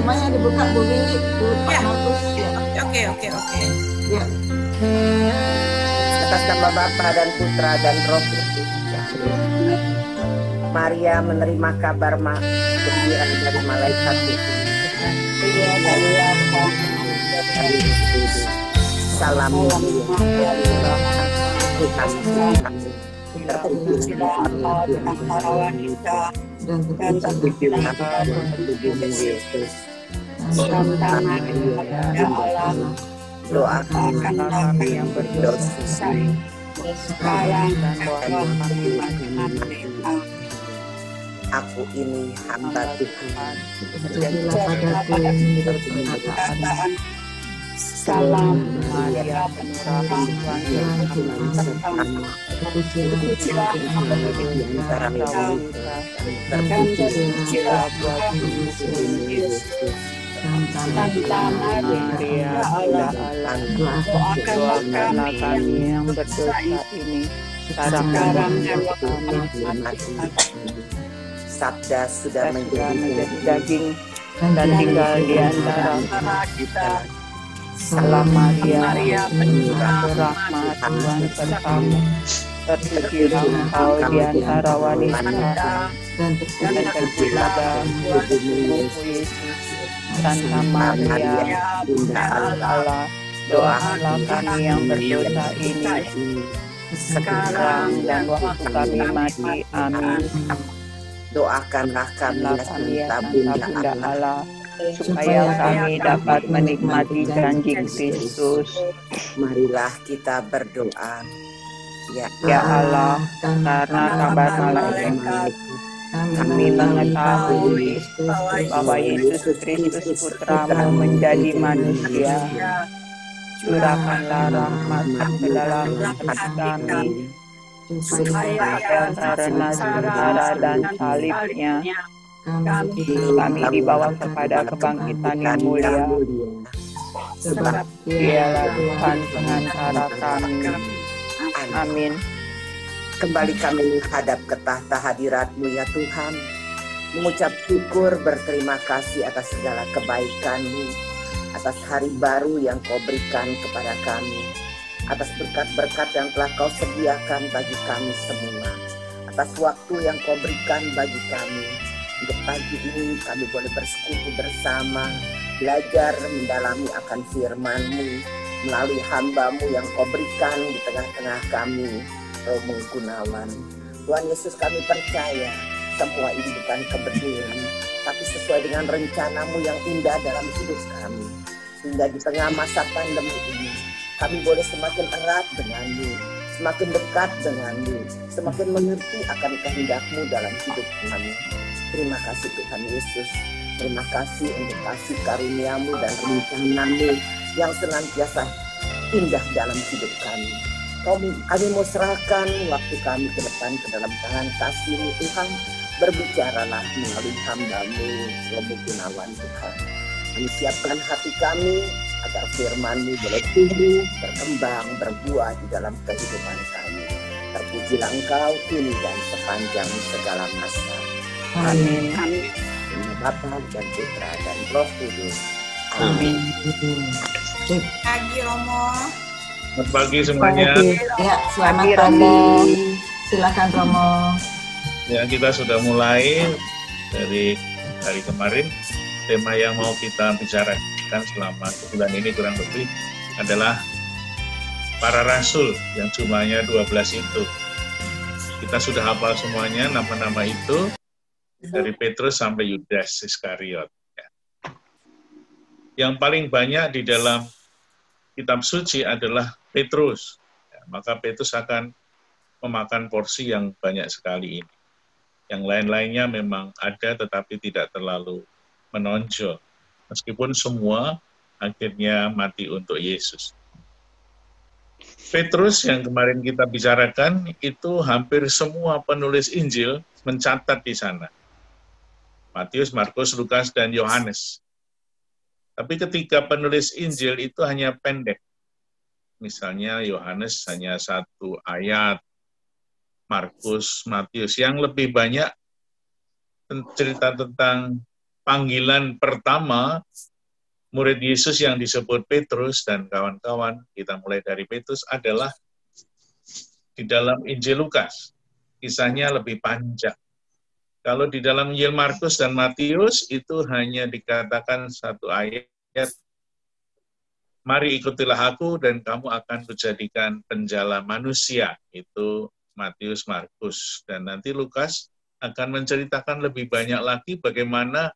semuanya dibuka Bu Windy, Bu Pak Ya. Markus. Ya. Oke. Ya. Atas nama Bapa dan Putra dan Roh Kudus. Maria menerima kabar gembira dari malaikat itu. Salam Tuhan terpujilah Engkau di antara wanita Dan dan terpujilah Yesus. Santa Maria, ya Allah, doakan doakanlah kami yang berdosa sekarang dan waktu mati kami. aku ini hamba Tuhan. terjadilah padaku yang menurut perkataan Salam Maria, penuh rahmat Tuhan terpujilah Engkau Di antara wanita dan terpujilah buah Yesus. Santa Maria, ya Allah, doakanlah kami yang berdosa ini sekarang dan waktu mati. Sabda sudah menjadi daging dan tinggal di antara kita. Salam Maria, penuh rahmat Tuhan sertamu. Terpujilah Engkau di antara wanita dan dan terpujilah buah tubuhmu Yesus. Santa Maria, Bunda Allah, doakanlah kami yang berdosa ini sekarang dan waktu kami mati. Amin. doakanlah kami ya Santa Bunda Allah, supaya kami dapat menikmati janji Kristus. marilah kita berdoa. Ya Ya Allah, karena kabar malaikat kami mengetahui bahwa Yesus Kristus Putramu menjadi manusia. Curahkanlah rahmat ke dalam hati kami, supaya karena sengsara dan salibnya kami dibawa kepada kebangkitan yang mulia. Sebab Dialah Tuhan pengantara kami. Amin. Kembali kami menghadap ke tahta hadirat-Mu ya Tuhan, mengucap syukur berterima kasih atas segala kebaikan-Mu, atas hari baru yang Kau berikan kepada kami, atas berkat-berkat yang telah Kau sediakan bagi kami semua, atas waktu yang Kau berikan bagi kami. Untuk pagi ini kami boleh bersekutu bersama, belajar mendalami akan firman-Mu melalui hamba-Mu yang Kau berikan di tengah-tengah kami, Romo Gunawan. Tuhan Yesus, kami percaya semua ini bukan kebetulan, tapi sesuai dengan rencana-Mu yang indah dalam hidup kami. Sehingga di tengah masa pandemi ini, kami boleh semakin erat dengan-Mu, semakin dekat dengan-Mu, semakin mengerti akan kehendak-Mu dalam hidup kami. Terima kasih Tuhan Yesus. Terima kasih untuk kasih karunia-Mu dan rencana-Mu yang senantiasa indah dalam hidup kami. Kami mau serahkan waktu kami ke depan ke dalam tangan kasih-Mu Tuhan. Berbicaralah melalui hamba-Mu Romo Gunawan Tuhan. Kami siapkan hati kami agar firman-Mu boleh tumbuh, berkembang, berbuah di dalam kehidupan kami. Terpujilah Engkau kini dan sepanjang segala masa. Amin. Dengan Bapa dan Putra dan Roh Kudus. Amin. Pagi Romo. Selamat pagi semuanya. Ya, selamat Pagi, pagi. Romo. Silakan Romo. Ya, kita sudah mulai dari hari kemarin. Tema yang mau kita bicarakan selama sebulan ini kurang lebih adalah para rasul yang jumlahnya 12 itu. Kita sudah hafal semuanya nama-nama itu dari Petrus sampai Yudas Iskariot. Yang paling banyak di dalam kitab suci adalah Petrus. Maka Petrus akan memakan porsi yang banyak sekali ini. Yang lain-lainnya memang ada tetapi tidak terlalu menonjol. Meskipun semua akhirnya mati untuk Yesus. Petrus yang kemarin kita bicarakan itu hampir semua penulis Injil mencatat di sana. Matius, Markus, Lukas, dan Yohanes. Tapi ketika penulis Injil itu hanya pendek. Misalnya Yohanes hanya 1 ayat, Markus, Matius. Yang lebih banyak cerita tentang panggilan pertama murid Yesus yang disebut Petrus dan kawan-kawan, kita mulai dari Petrus, adalah di dalam Injil Lukas. Kisahnya lebih panjang. Kalau di dalam Injil Markus dan Matius itu hanya dikatakan satu ayat, mari ikutilah aku dan kamu akan kujadikan penjala manusia. Itu Matius, Markus. Dan nanti Lukas akan menceritakan lebih banyak lagi bagaimana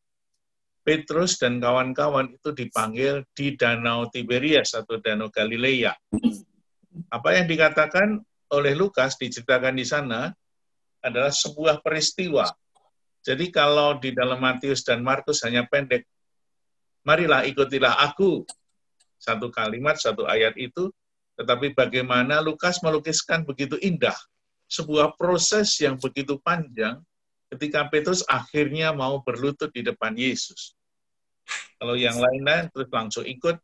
Petrus dan kawan-kawan itu dipanggil di Danau Tiberias atau Danau Galilea. Apa yang dikatakan oleh Lukas, diceritakan di sana, adalah sebuah peristiwa. Jadi kalau di dalam Matius dan Markus hanya pendek, marilah ikutilah aku, satu kalimat, satu ayat itu, tetapi bagaimana Lukas melukiskan begitu indah, sebuah proses yang begitu panjang, ketika Petrus akhirnya mau berlutut di depan Yesus. Kalau yang lain-lain terus langsung ikut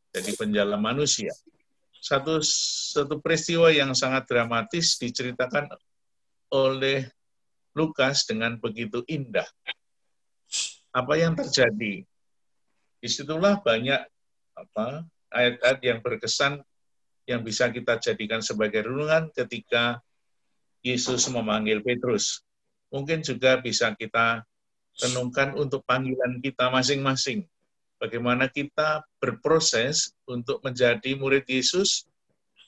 jadi penjala manusia. Satu peristiwa yang sangat dramatis diceritakan oleh Lukas dengan begitu indah. Apa yang terjadi? Disitulah banyak ayat-ayat yang berkesan yang bisa kita jadikan sebagai renungan ketika Yesus memanggil Petrus. Mungkin juga bisa kita renungkan untuk panggilan kita masing-masing. Bagaimana kita berproses untuk menjadi murid Yesus,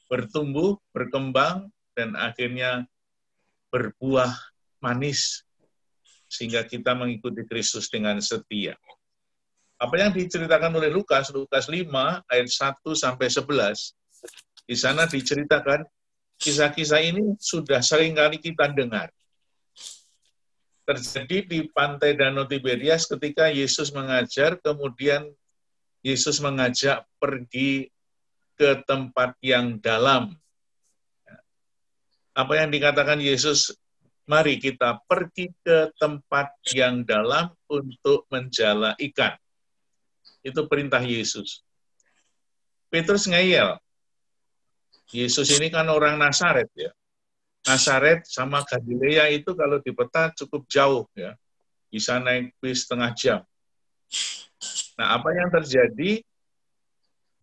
bertumbuh, berkembang, dan akhirnya berbuah manis, sehingga kita mengikuti Kristus dengan setia. Apa yang diceritakan oleh Lukas 5 ayat 1-11, di sana diceritakan kisah-kisah ini sudah sering kali kita dengar. Terjadi di pantai Danau Tiberias ketika Yesus mengajar, kemudian Yesus mengajak pergi ke tempat yang dalam. Apa yang dikatakan Yesus? Mari kita pergi ke tempat yang dalam untuk menjala ikan. Itu perintah Yesus. Petrus ngeyel. Yesus ini kan orang Nazaret ya. Nazaret sama Galilea itu kalau di peta cukup jauh ya. Bisa naik bis setengah jam. Nah, apa yang terjadi?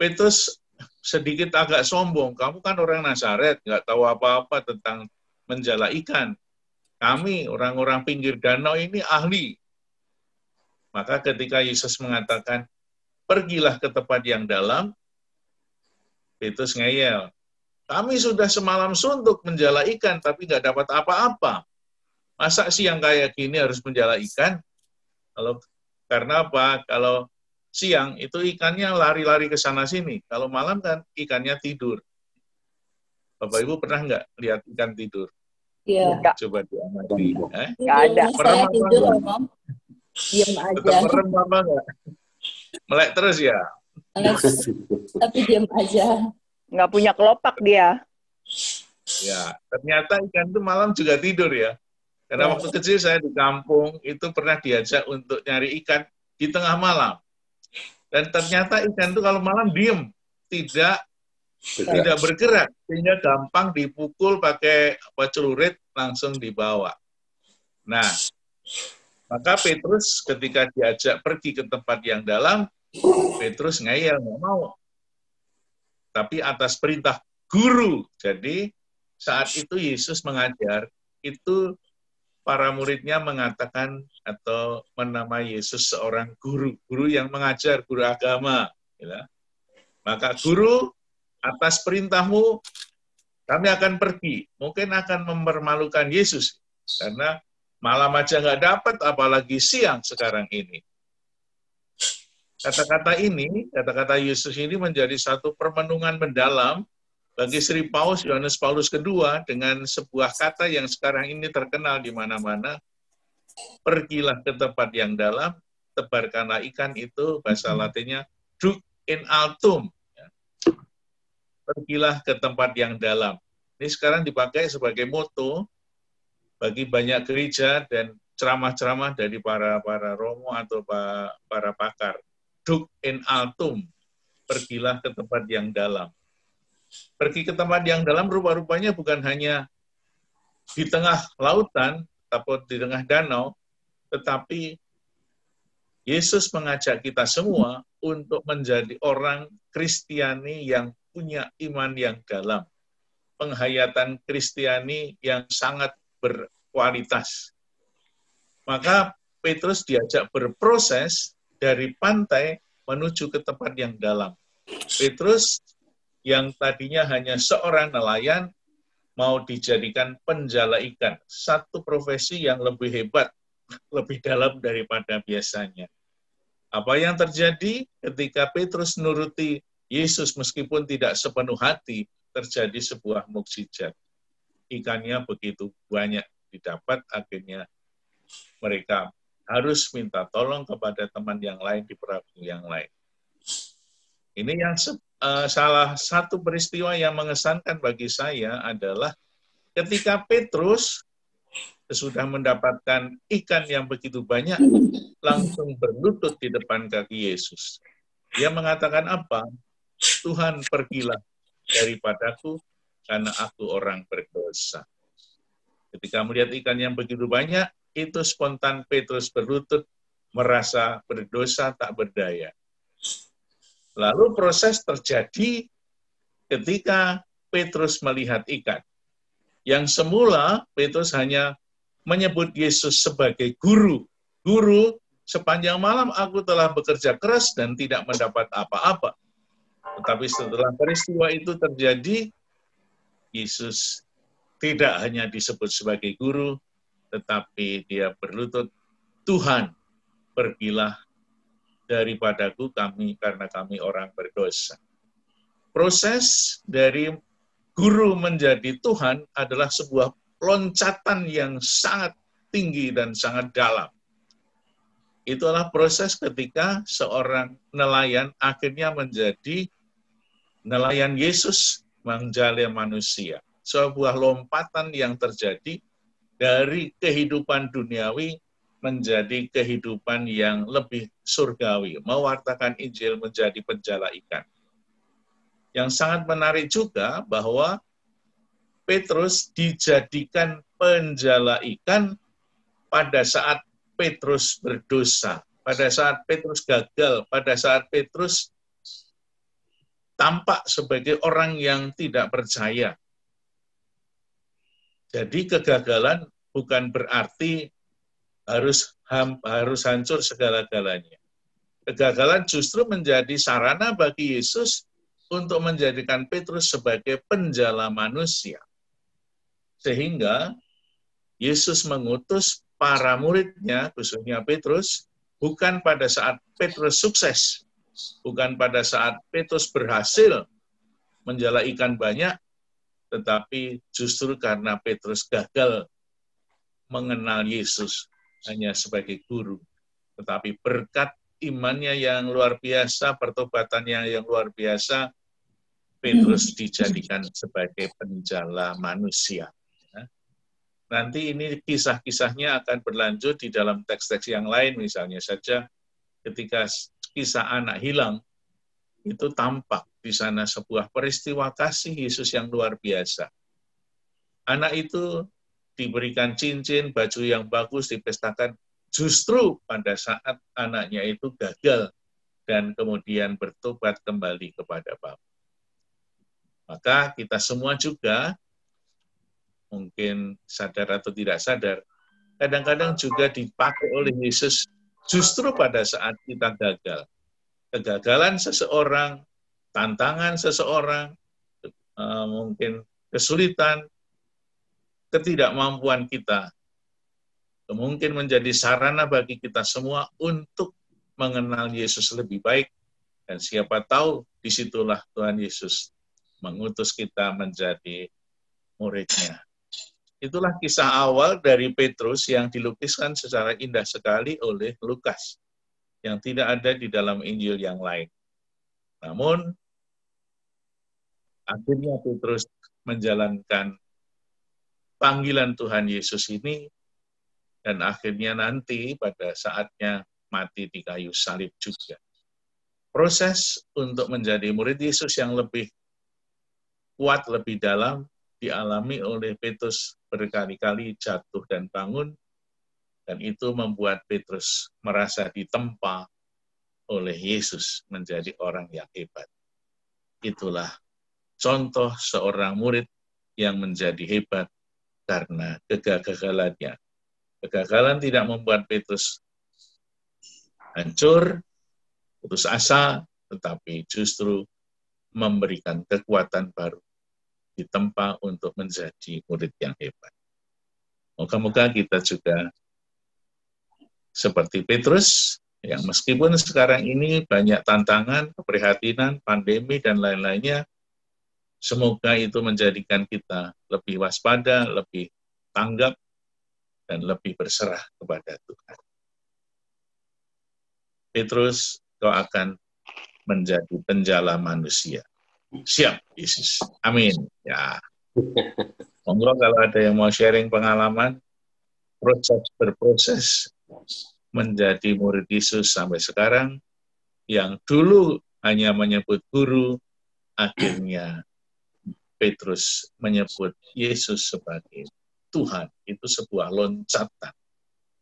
Petrus sedikit agak sombong. Kamu kan orang Nazaret, nggak tahu apa-apa tentang menjala ikan. Kami, orang-orang pinggir danau ini ahli. Maka ketika Yesus mengatakan, pergilah ke tempat yang dalam, Petrus ngeyel. Kami sudah semalam suntuk menjala ikan, tapi nggak dapat apa-apa. Masa siang kayak gini harus menjala ikan? Karena apa? Kalau siang itu ikannya lari-lari ke sana-sini. Kalau malam kan ikannya tidur. Bapak Ibu pernah nggak lihat ikan tidur? Iya. Coba diamati. Nggak ada. Saya tidur, Om. Diam aja. Tetap merem apa nggak? Melek terus ya? Tapi diam aja. Nggak punya kelopak dia. Ya, ternyata ikan itu malam juga tidur ya. Karena waktu kecil saya di kampung itu pernah diajak untuk nyari ikan di tengah malam. Dan ternyata ikan itu kalau malam diem, tidak bergerak, sehingga gampang dipukul pakai celurit langsung dibawa. Nah, maka Petrus ketika diajak pergi ke tempat yang dalam, Petrus ngeyel, nggak mau. Tapi atas perintah guru. Jadi saat itu Yesus mengajar, itu para muridnya mengatakan atau menamai Yesus seorang guru yang mengajar, guru agama. Ya. Maka guru, atas perintahmu, kami akan pergi. Mungkin akan mempermalukan Yesus. Karena malam aja nggak dapat, apalagi siang sekarang ini. Kata-kata Yesus ini menjadi satu permenungan mendalam bagi Sri Paus, Yohanes Paulus II, dengan sebuah kata yang sekarang ini terkenal di mana-mana. Pergilah ke tempat yang dalam, tebarkanlah ikan itu, bahasa Latinnya, duc in altum. Pergilah ke tempat yang dalam. Ini sekarang dipakai sebagai moto bagi banyak gereja dan ceramah-ceramah dari para romo atau para pakar. Duc in altum, pergilah ke tempat yang dalam. Pergi ke tempat yang dalam rupa-rupanya bukan hanya di tengah lautan, ataupun di tengah danau, tetapi Yesus mengajak kita semua untuk menjadi orang Kristiani yang punya iman yang dalam, penghayatan Kristiani yang sangat berkualitas. Maka Petrus diajak berproses dari pantai menuju ke tempat yang dalam. Petrus yang tadinya hanya seorang nelayan mau dijadikan penjala ikan. Satu profesi yang lebih hebat, lebih dalam daripada biasanya. Apa yang terjadi ketika Petrus nuruti Yesus meskipun tidak sepenuh hati, terjadi sebuah mukjizat. Ikannya begitu banyak didapat, akhirnya mereka harus minta tolong kepada teman yang lain di perahu yang lain. Ini yang salah satu peristiwa yang mengesankan bagi saya adalah ketika Petrus sesudah mendapatkan ikan yang begitu banyak, langsung berlutut di depan kaki Yesus. Dia mengatakan apa? Tuhan, pergilah daripadaku karena aku orang berdosa. Ketika melihat ikan yang begitu banyak, itu spontan Petrus berlutut, merasa berdosa tak berdaya. Lalu proses terjadi ketika Petrus melihat ikan. Yang semula Petrus hanya menyebut Yesus sebagai guru. Guru, sepanjang malam aku telah bekerja keras dan tidak mendapat apa-apa. Tetapi setelah peristiwa itu terjadi, Yesus tidak hanya disebut sebagai guru, tetapi dia berlutut, Tuhan, pergilah daripadaku kami karena kami orang berdosa. Proses dari guru menjadi Tuhan adalah sebuah loncatan yang sangat tinggi dan sangat dalam. Itulah proses ketika seorang nelayan akhirnya menjadi nelayan Yesus, menjala manusia. Sebuah lompatan yang terjadi dari kehidupan duniawi menjadi kehidupan yang lebih surgawi, mewartakan Injil menjadi penjala ikan. Yang sangat menarik juga bahwa Petrus dijadikan penjala ikan pada saat Petrus berdosa, pada saat Petrus gagal, pada saat Petrus tampak sebagai orang yang tidak percaya. Jadi kegagalan bukan berarti harus hancur segala-galanya. Kegagalan justru menjadi sarana bagi Yesus untuk menjadikan Petrus sebagai penjala manusia. Sehingga Yesus mengutus para muridnya, khususnya Petrus, bukan pada saat Petrus sukses, bukan pada saat Petrus berhasil menjala ikan banyak, tetapi justru karena Petrus gagal mengenal Yesus hanya sebagai guru. Tetapi berkat imannya yang luar biasa, pertobatannya yang luar biasa, Petrus dijadikan sebagai penjala manusia. Nanti ini kisah-kisahnya akan berlanjut di dalam teks-teks yang lain, misalnya saja ketika kisah anak hilang, itu tampak di sana sebuah peristiwa kasih Yesus yang luar biasa. Anak itu diberikan cincin, baju yang bagus, dipestakan, justru pada saat anaknya itu gagal dan kemudian bertobat kembali kepada Bapa. Maka kita semua juga, mungkin sadar atau tidak sadar, kadang-kadang juga dipakai oleh Yesus justru pada saat kita gagal. Kegagalan seseorang, tantangan seseorang, mungkin kesulitan, ketidakmampuan kita, mungkin menjadi sarana bagi kita semua untuk mengenal Yesus lebih baik, dan siapa tahu disitulah Tuhan Yesus mengutus kita menjadi muridnya. Itulah kisah awal dari Petrus yang dilukiskan secara indah sekali oleh Lukas, yang tidak ada di dalam Injil yang lain. Namun, akhirnya Petrus menjalankan panggilan Tuhan Yesus ini, dan akhirnya nanti pada saatnya mati di kayu salib juga. Proses untuk menjadi murid Yesus yang lebih kuat, lebih dalam, dialami oleh Petrus berkali-kali jatuh dan bangun, Dan itu membuat Petrus merasa ditempa oleh Yesus menjadi orang yang hebat. Itulah contoh seorang murid yang menjadi hebat karena kegagalannya. Kegagalan tidak membuat Petrus hancur, putus asa, tetapi justru memberikan kekuatan baru, ditempa untuk menjadi murid yang hebat. Moga-moga kita juga seperti Petrus, yang meskipun sekarang ini banyak tantangan, keprihatinan, pandemi, dan lain-lainnya, semoga itu menjadikan kita lebih waspada, lebih tanggap, dan lebih berserah kepada Tuhan. Petrus, kau akan menjadi penjala manusia. Siap, Yesus. Amin. Ya. Monggo kalau ada yang mau sharing pengalaman, berproses menjadi murid Yesus sampai sekarang, yang dulu hanya menyebut guru, akhirnya Petrus menyebut Yesus sebagai Tuhan. Itu sebuah loncatan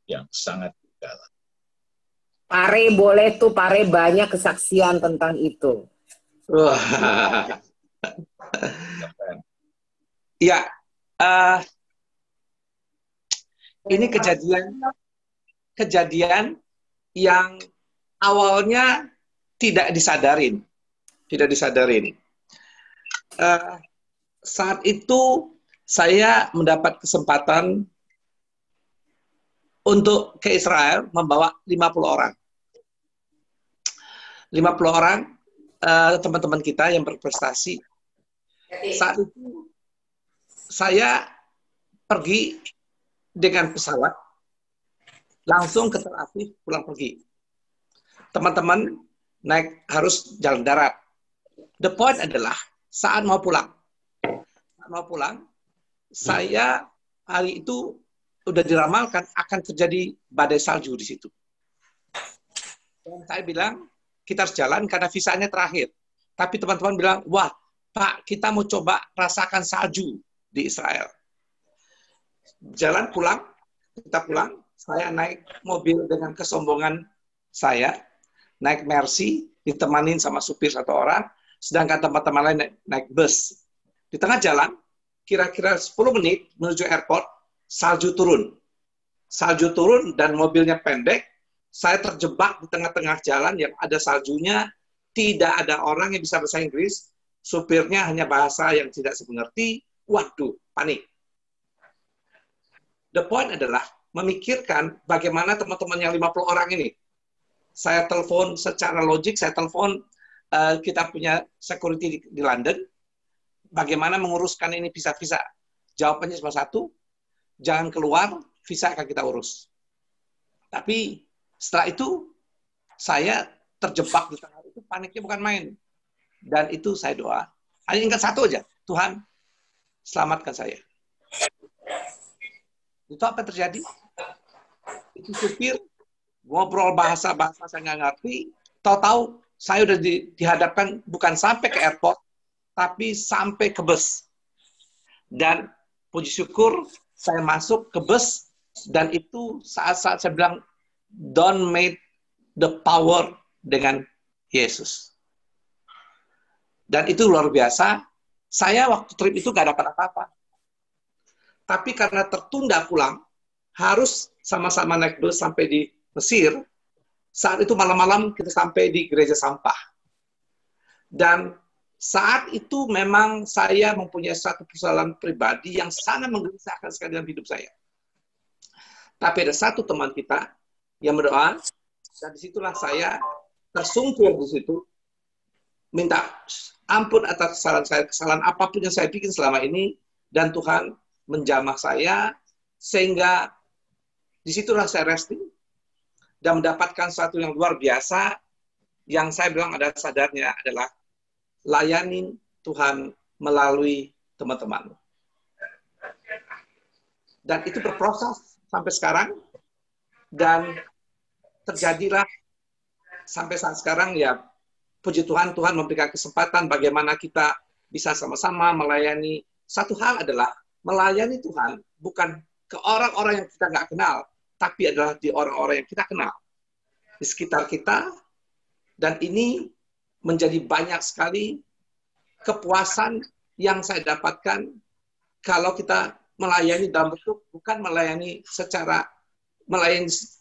yang sangat dalam. Pare boleh tuh, Pare banyak kesaksian tentang itu. Wah. Ya, ini kejadian yang awalnya tidak disadarin. Saat itu saya mendapat kesempatan untuk ke Israel membawa 50 orang. 50 orang teman-teman kita yang berprestasi. Saat itu saya pergi dengan pesawat langsung ke Tel Aviv, pulang pergi. Teman-teman harus jalan darat. The point adalah saat mau pulang, saya hari itu udah diramalkan akan terjadi badai salju di situ. Dan saya bilang kita harus jalan karena visanya terakhir. Tapi teman-teman bilang, wah Pak, kita mau coba rasakan salju di Israel. Jalan pulang, kita pulang. Saya naik mobil dengan kesombongan saya, naik Mercy, ditemanin sama supir 1 orang, sedangkan teman-teman lain naik bus. Di tengah jalan, kira-kira 10 menit menuju airport, salju turun. Salju turun dan mobilnya pendek, saya terjebak di tengah-tengah jalan yang ada saljunya, tidak ada orang yang bisa bahasa Inggris, supirnya hanya bahasa yang tidak saya mengerti, waduh, panik. The point adalah, memikirkan bagaimana teman-teman yang 50 orang ini. Saya telepon secara logik, kita punya security di London, bagaimana menguruskan ini visa-visa. Jawabannya cuma satu, jangan keluar, visa akan kita urus. Tapi setelah itu, saya terjebak di tengah itu, paniknya bukan main. Dan itu saya doa, hanya ingat satu aja, Tuhan, selamatkan saya. Itu apa yang terjadi? Itu supir ngobrol bahasa saya nggak ngerti, tahu-tahu saya udah dihadapkan bukan sampai ke airport, tapi sampai ke bus. Dan puji syukur saya masuk ke bus, dan itu saat-saat saya bilang, don't make the power dengan Yesus. Dan itu luar biasa. Saya waktu trip itu nggak dapat apa-apa. Tapi karena tertunda pulang, harus sama-sama naik bus sampai di Mesir. Saat itu malam-malam kita sampai di gereja sampah. Dan saat itu memang saya mempunyai satu persoalan pribadi yang sangat menggelisahkan sekali dalam hidup saya. Tapi ada satu teman kita yang berdoa, dan disitulah saya tersungkur di situ, minta ampun atas kesalahan apapun yang saya bikin selama ini, dan Tuhan menjamah saya, sehingga disitulah saya resting, dan mendapatkan sesuatu yang luar biasa, yang saya bilang ada sadarnya adalah, layanin Tuhan melalui teman-teman. Dan itu berproses sampai sekarang, dan terjadilah sampai saat sekarang, ya puji Tuhan, Tuhan memberikan kesempatan bagaimana kita bisa sama-sama melayani. Satu hal adalah, melayani Tuhan bukan ke orang-orang yang kita nggak kenal, tapi adalah di orang-orang yang kita kenal, di sekitar kita, dan ini menjadi banyak sekali kepuasan yang saya dapatkan kalau kita melayani dalam bentuk bukan melayani secara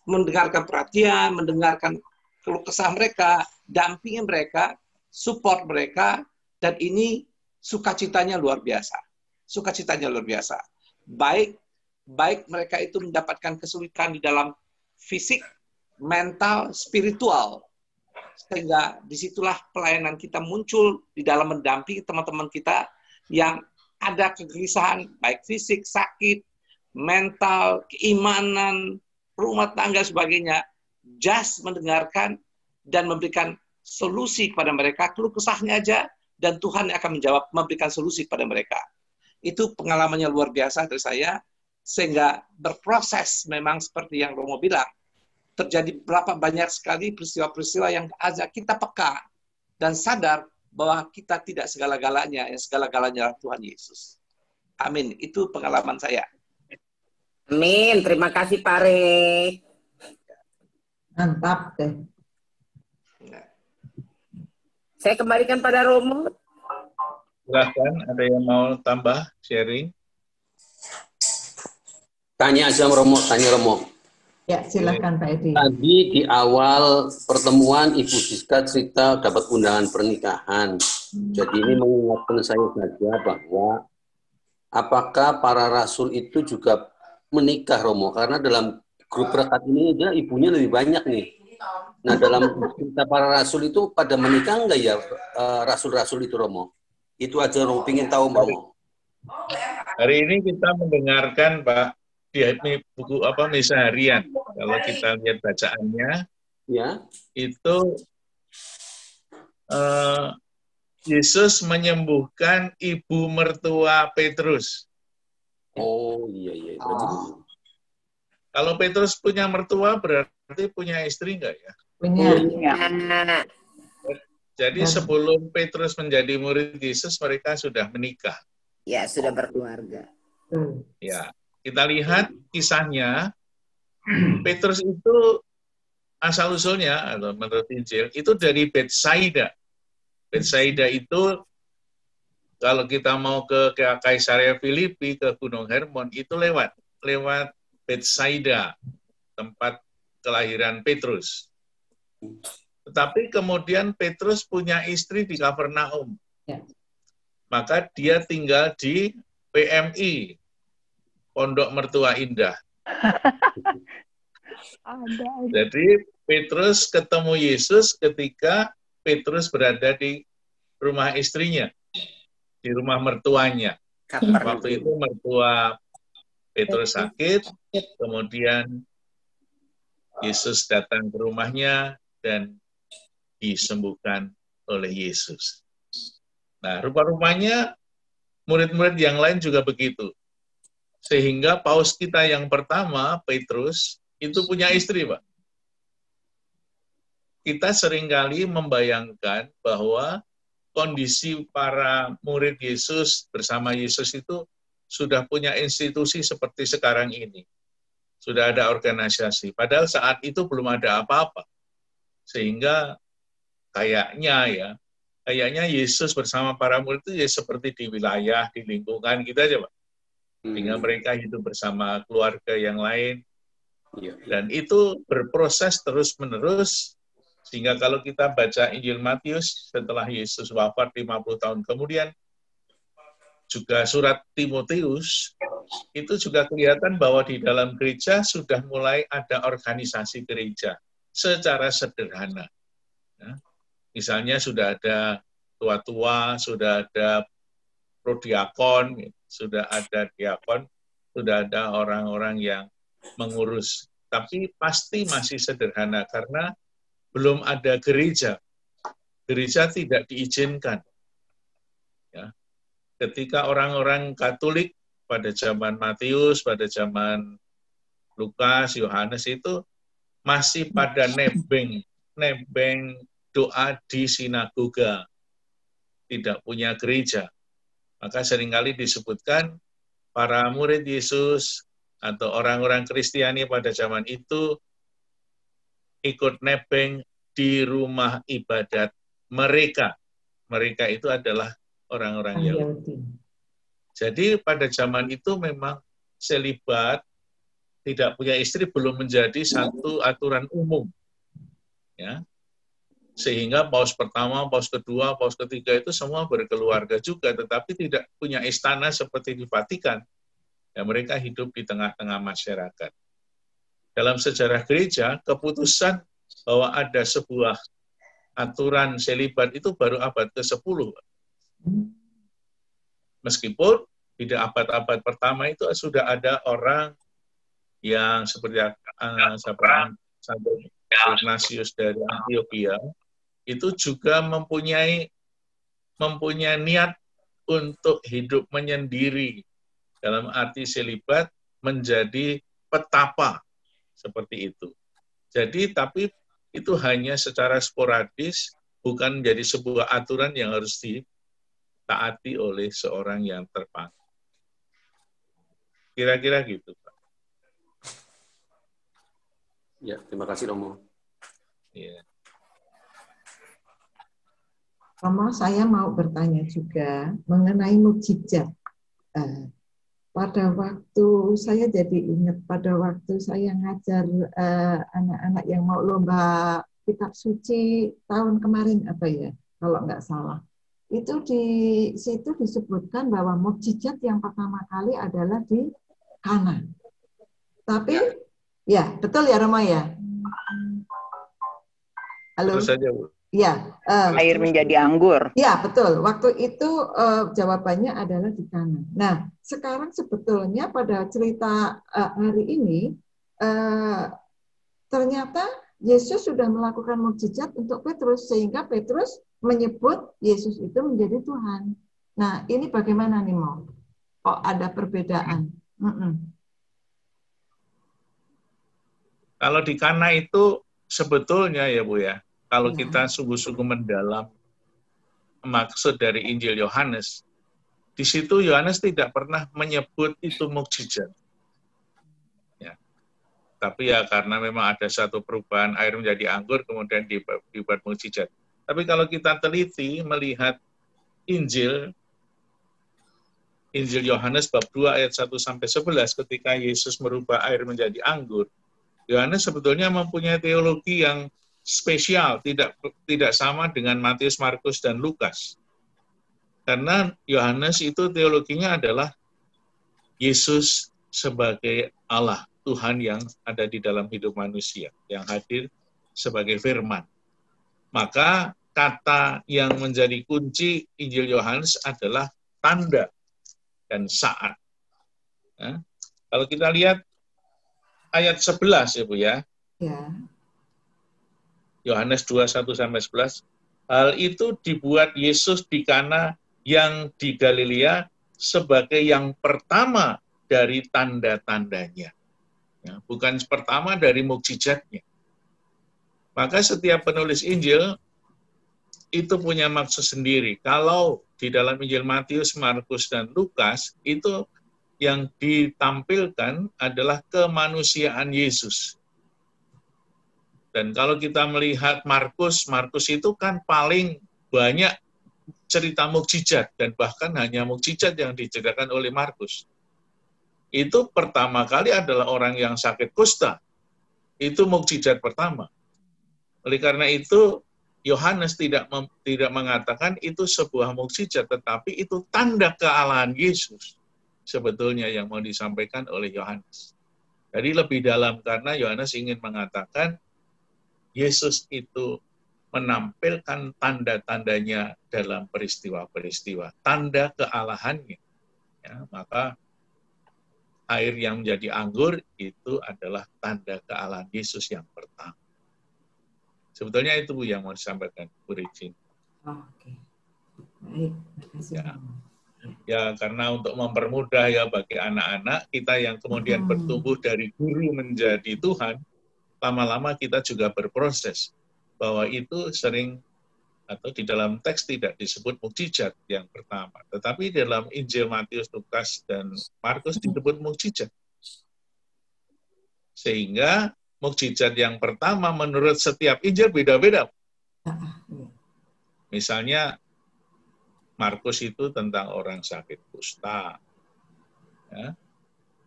mendengarkan perhatian, mendengarkan keluh kesah mereka, dampingi mereka, support mereka, dan ini sukacitanya luar biasa. Sukacitanya luar biasa. Baik mereka itu mendapatkan kesulitan di dalam fisik, mental, spiritual. Sehingga disitulah pelayanan kita muncul di dalam mendampingi teman-teman kita yang ada kegelisahan, baik fisik, sakit, mental, keimanan, rumah tangga, sebagainya. Just mendengarkan dan memberikan solusi kepada mereka, keluh kesahnya aja, dan Tuhan akan menjawab, memberikan solusi kepada mereka. Itu pengalamannya luar biasa dari saya, sehingga berproses memang seperti yang Romo bilang, terjadi berapa banyak sekali peristiwa-peristiwa yang ajak kita peka dan sadar bahwa kita tidak segala-galanya, yang segala-galanya Tuhan Yesus. Amin. Itu pengalaman saya. Amin. Terima kasih Pak Re. Mantap deh. Saya kembalikan pada Romo. Silahkan, ada yang mau tambah sharing? Tanya aja Romo, tanya Romo. Ya, silakan Pak Edi. Tadi di awal pertemuan Ibu Siska cerita dapat undangan pernikahan. Jadi ini mengingatkan saya saja bahwa apakah para rasul itu juga menikah, Romo? Karena dalam grup rekat ini dia ibunya lebih banyak nih. Nah, dalam cerita para rasul itu pada menikah enggak ya rasul-rasul itu, Romo? Itu aja Romo ingin tahu, Romo. Hari ini kita mendengarkan Pak di buku Misa Harian. Kalau kita lihat bacaannya, Ya. Itu Yesus menyembuhkan ibu mertua Petrus. Oh iya. Kalau Petrus punya mertua berarti punya istri enggak ya? Punya. Jadi sebelum Petrus menjadi murid Yesus, mereka sudah menikah. Ya, sudah berkeluarga. Ya, kita lihat kisahnya. Petrus itu asal-usulnya, atau menurut Injil, itu dari Betsaida. Betsaida itu, kalau kita mau ke Kaisaria Filipi, ke Gunung Hermon, itu lewat Betsaida, tempat kelahiran Petrus. Tetapi kemudian Petrus punya istri di Kapernaum. Ya. Maka dia tinggal di PMI, Pondok Mertua Indah. Jadi Petrus ketemu Yesus ketika Petrus berada di rumah istrinya, di rumah mertuanya. Waktu itu mertua Petrus sakit, kemudian Yesus datang ke rumahnya dan disembuhkan oleh Yesus. Nah, rupa-rupanya murid-murid yang lain juga begitu. Sehingga paus kita yang pertama, Petrus, itu punya istri, Pak. Kita seringkali membayangkan bahwa kondisi para murid Yesus bersama Yesus itu sudah punya institusi seperti sekarang ini. Sudah ada organisasi. Padahal saat itu belum ada apa-apa. Sehingga kayaknya Yesus bersama para murid itu ya seperti di wilayah, di lingkungan kita aja, Pak. Sehingga mereka hidup bersama keluarga yang lain. Dan itu berproses terus-menerus, sehingga kalau kita baca Injil Matius setelah Yesus wafat 50 tahun kemudian, juga surat Timotius, itu juga kelihatan bahwa di dalam gereja sudah mulai ada organisasi gereja secara sederhana. Ya. Misalnya sudah ada tua-tua, sudah ada prodiakon, sudah ada diakon, sudah ada orang-orang yang mengurus. Tapi pasti masih sederhana karena belum ada gereja. Gereja tidak diizinkan. Ya. Ketika orang-orang Katolik pada zaman Matius, pada zaman Lukas, Yohanes itu masih pada nebeng doa di sinagoga, tidak punya gereja. Maka seringkali disebutkan para murid Yesus atau orang-orang Kristiani pada zaman itu ikut nebeng di rumah ibadat mereka. Mereka itu adalah orang-orang Yahudi. Jadi pada zaman itu memang selibat, tidak punya istri belum menjadi satu aturan umum. Ya. Sehingga paus pertama, paus kedua, paus ketiga itu semua berkeluarga juga, tetapi tidak punya istana seperti di Vatikan. Ya, mereka hidup di tengah-tengah masyarakat. Dalam sejarah gereja, keputusan bahwa ada sebuah aturan selibat itu baru abad ke-10. Meskipun di abad-abad pertama itu sudah ada orang yang seperti Santo Ignatius dari Antioquia, itu juga mempunyai niat untuk hidup menyendiri, dalam arti selibat menjadi petapa, seperti itu. Jadi, tapi itu hanya secara sporadis, bukan menjadi sebuah aturan yang harus ditaati oleh seorang yang terpangkat. Kira-kira gitu, Pak. Ya, terima kasih, Romo. Ya. Romo, saya mau bertanya juga mengenai mukjizat. Pada waktu saya jadi ingat, pada waktu saya ngajar anak-anak yang mau lomba kitab suci tahun kemarin apa ya, kalau nggak salah. Itu di situ disebutkan bahwa mukjizat yang pertama kali adalah di Kana. Tapi, ya betul ya Romo ya? Halo? Terus saja, Bu. Ya, Air menjadi anggur. ya betul. Waktu itu jawabannya adalah di kanan. Nah, sekarang sebetulnya pada cerita hari ini ternyata Yesus sudah melakukan mukjizat untuk Petrus sehingga Petrus menyebut Yesus itu menjadi Tuhan. Nah, ini bagaimana nih Mo? Oh, ada perbedaan. Kalau di Kana itu sebetulnya ya Bu ya, kalau kita sungguh-sungguh mendalam maksud dari Injil Yohanes, di situ Yohanes tidak pernah menyebut itu mukjizat. Ya. Tapi ya karena memang ada satu perubahan air menjadi anggur, kemudian dibuat mukjizat. Tapi kalau kita teliti melihat Injil Yohanes bab 2 ayat 1-11 ketika Yesus merubah air menjadi anggur, Yohanes sebetulnya mempunyai teologi yang spesial, tidak sama dengan Matius, Markus, dan Lukas. Karena Yohanes itu teologinya adalah Yesus sebagai Allah, Tuhan yang ada di dalam hidup manusia, yang hadir sebagai firman. Maka kata yang menjadi kunci Injil Yohanes adalah tanda dan saat. Nah, kalau kita lihat ayat 11 ya Bu ya. Ya. Yohanes 2:1-11. Hal itu dibuat Yesus di Kana yang di Galilea sebagai yang pertama dari tanda-tandanya. Ya, bukan pertama dari mukjizatnya. Maka setiap penulis Injil itu punya maksud sendiri. Kalau di dalam Injil Matius, Markus, dan Lukas, itu yang ditampilkan adalah kemanusiaan Yesus. Dan kalau kita melihat Markus itu kan paling banyak cerita mukjizat, dan bahkan hanya mukjizat yang diceritakan oleh Markus. Itu pertama kali adalah orang yang sakit kusta. Itu mukjizat pertama. Oleh karena itu, Yohanes tidak mengatakan itu sebuah mukjizat, tetapi itu tanda kealahan Yesus sebetulnya yang mau disampaikan oleh Yohanes. Jadi lebih dalam karena Yohanes ingin mengatakan Yesus itu menampilkan tanda-tandanya dalam peristiwa-peristiwa, tanda kealahannya. Ya, maka air yang menjadi anggur itu adalah tanda kealahan Yesus yang pertama. Sebetulnya itu yang mau disampaikan, Bu Regine. Oke. Baik, terima kasih. Ya, karena untuk mempermudah ya bagi anak-anak kita yang kemudian bertumbuh dari guru menjadi Tuhan, lama-lama kita juga berproses bahwa itu sering atau di dalam teks tidak disebut mukjizat yang pertama, tetapi dalam Injil Matius, Lukas, dan Markus disebut mukjizat. Sehingga mukjizat yang pertama menurut setiap Injil beda-beda. Misalnya Markus itu tentang orang sakit kusta. Ya.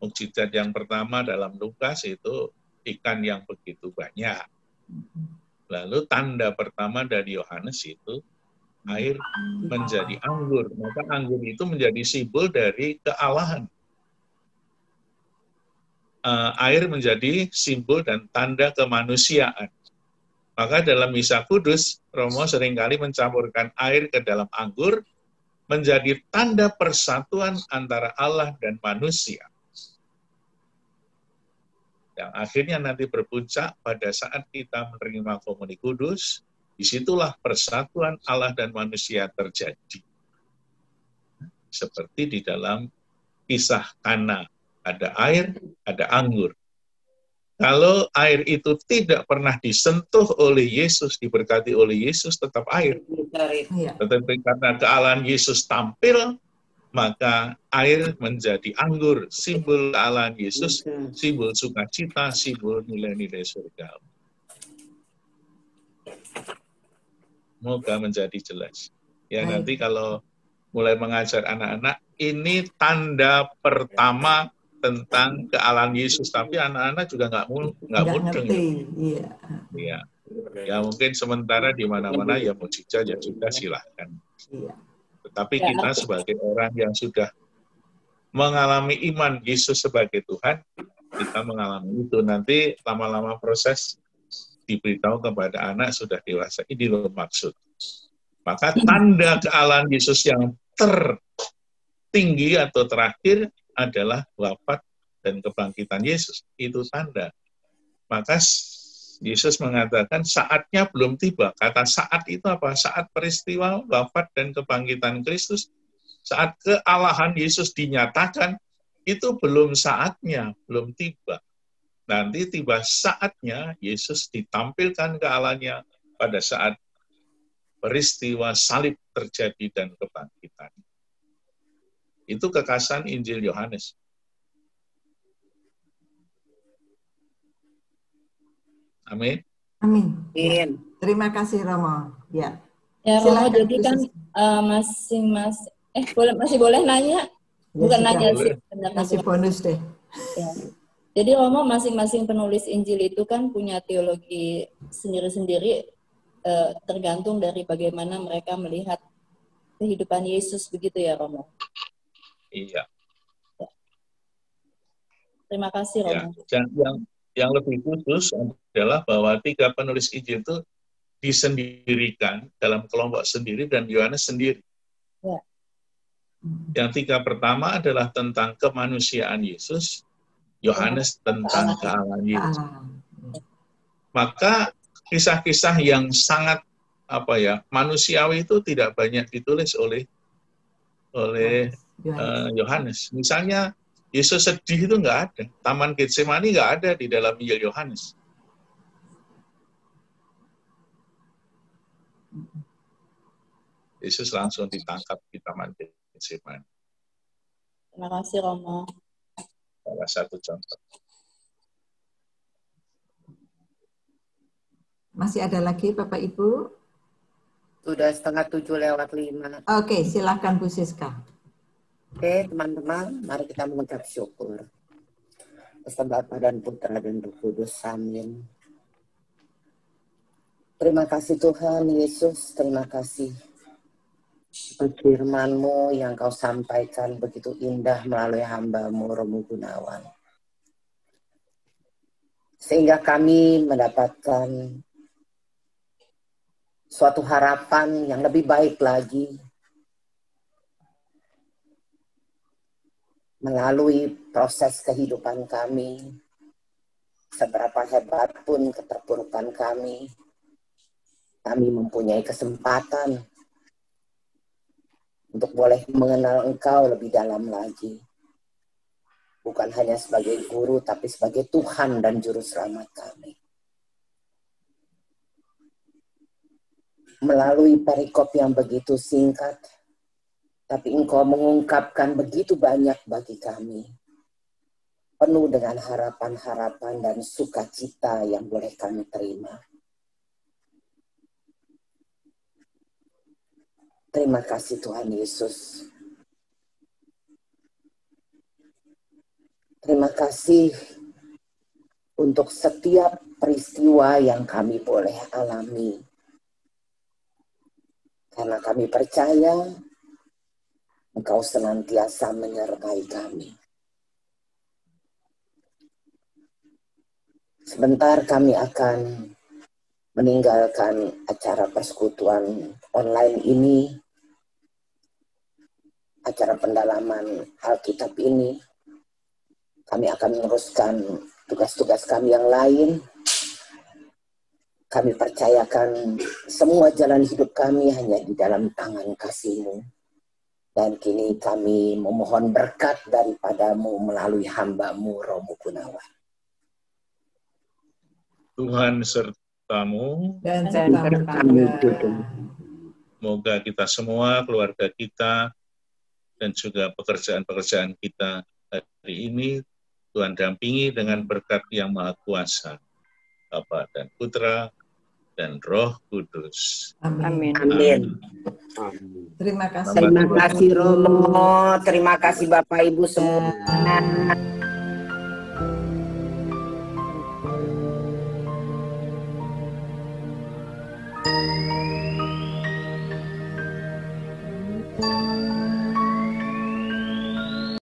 Mukjizat yang pertama dalam Lukas itu ikan yang begitu banyak. Lalu tanda pertama dari Yohanes itu air menjadi anggur. Maka anggur itu menjadi simbol dari kealahan. Air menjadi simbol dan tanda kemanusiaan. Maka dalam Misa Kudus, Romo seringkali mencampurkan air ke dalam anggur menjadi tanda persatuan antara Allah dan manusia. Yang akhirnya nanti berpuncak pada saat kita menerima komuni kudus, disitulah persatuan Allah dan manusia terjadi. Seperti di dalam kisah Kana, ada air, ada anggur. Kalau air itu tidak pernah disentuh oleh Yesus, diberkati oleh Yesus, tetap air. Tetapi karena kealahan Yesus tampil, maka air menjadi anggur, simbol kealahan Yesus, simbol sukacita, simbol nilai-nilai surga. Semoga menjadi jelas. Ya, nanti kalau mulai mengajar anak-anak, ini tanda pertama tentang kealahan Yesus, tapi anak-anak juga nggak mudeng. Iya. Ya mungkin sementara di mana-mana ya mujizat ya sudah silahkan. Tetapi kita sebagai orang yang sudah mengalami iman Yesus sebagai Tuhan, kita mengalami itu. Nanti lama-lama proses diberitahu kepada anak sudah dewasa. Ini loh maksud. Maka tanda kealahan Yesus yang tertinggi atau terakhir adalah wafat dan kebangkitan Yesus. Itu tanda. Maka Yesus mengatakan saatnya belum tiba. Kata saat itu apa? Saat peristiwa wafat dan kebangkitan Kristus, saat kealahan Yesus dinyatakan, itu belum saatnya, belum tiba. Nanti tiba saatnya Yesus ditampilkan kealahannya pada saat peristiwa salib terjadi dan kebangkitan. Itu kekasan Injil Yohanes. Amin. Amin. Terima kasih Romo. Ya. Ya Romo, jadi kan masih boleh nanya? Bukan nanya sih. Masih bonus deh. Ya. Jadi Romo, masing-masing penulis Injil itu kan punya teologi sendiri-sendiri, tergantung dari bagaimana mereka melihat kehidupan Yesus, begitu ya Romo? Iya. Ya. Terima kasih Romo. Ya, yang lebih khusus adalah bahwa 3 penulis Injil itu disendirikan dalam kelompok sendiri dan Yohanes sendiri. Ya. Yang 3 pertama adalah tentang kemanusiaan Yesus, Yohanes tentang kealahan Yesus. Maka kisah-kisah yang sangat manusiawi itu tidak banyak ditulis oleh Yohanes. Misalnya Yesus sedih itu nggak ada. Taman Getsemani nggak ada di dalam Injil Yohanes. Yesus langsung ditangkap di Taman Getsemani. Terima kasih Romo. Salah satu contoh. Masih ada lagi Bapak Ibu? Sudah 6:30 lewat 5. Oke, silakan Bu Siska. Oke, teman-teman, mari kita mengucap syukur. Bersama Bapa dan Putra dan Roh Kudus. Amin. Terima kasih Tuhan Yesus, terima kasih firman-Mu yang Kau sampaikan begitu indah melalui hamba-Mu Romo Gunawan. Sehingga kami mendapatkan suatu harapan yang lebih baik lagi melalui proses kehidupan kami, seberapa hebat pun keterpurukan kami mempunyai kesempatan untuk boleh mengenal Engkau lebih dalam lagi. Bukan hanya sebagai guru, tapi sebagai Tuhan dan Juru Selamat kami. Melalui perikop yang begitu singkat, tapi Engkau mengungkapkan begitu banyak bagi kami. penuh dengan harapan-harapan dan sukacita yang boleh kami terima. Terima kasih Tuhan Yesus. Terima kasih untuk setiap peristiwa yang kami boleh alami. Karena kami percaya Engkau senantiasa menyertai kami. Sebentar kami akan meninggalkan acara persekutuan online ini, acara pendalaman Alkitab ini. Kami akan meneruskan tugas-tugas kami yang lain. Kami percayakan semua jalan hidup kami hanya di dalam tangan kasih-Mu. Dan kini kami memohon berkat daripada-Mu melalui hamba-Mu Romo Gunawan. Tuhan sertamu. Dan sertamu juga. Semoga kita semua, keluarga kita, dan juga pekerjaan-pekerjaan kita hari ini, Tuhan dampingi dengan berkat yang Maha Kuasa, Bapa dan Putra, dan Roh Kudus. Amin. Amin. Terima kasih. Terima kasih Romo, terima kasih Bapak Ibu semua.